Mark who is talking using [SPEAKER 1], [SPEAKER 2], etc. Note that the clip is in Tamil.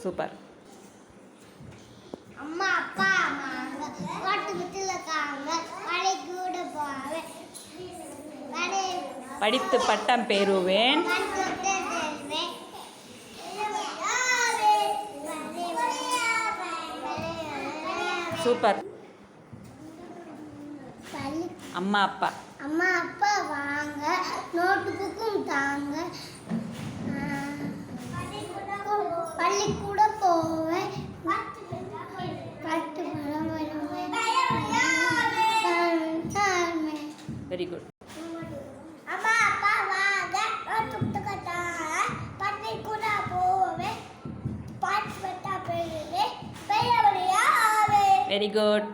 [SPEAKER 1] சூப்பர்.
[SPEAKER 2] அம்மா அப்பா அம்மாங்க பாட்டு விட்டுல காங்க கடை கூட போவேன்
[SPEAKER 1] படித்து பட்டம் பெறுவேன். சூப்பர். அம்மா அப்பா
[SPEAKER 2] வாங்க நோட்டு புக்கும் தாங்க பள்ளிக்கூட போவேன் பாட்டு
[SPEAKER 1] வெரி குட்.
[SPEAKER 2] அம்மா அப்பா வாங்க நோட்டு புத்தகம் தாங்க பள்ளிக்கூட போவேன் பாட்டு பெறுவேன்
[SPEAKER 1] வெரி குட்.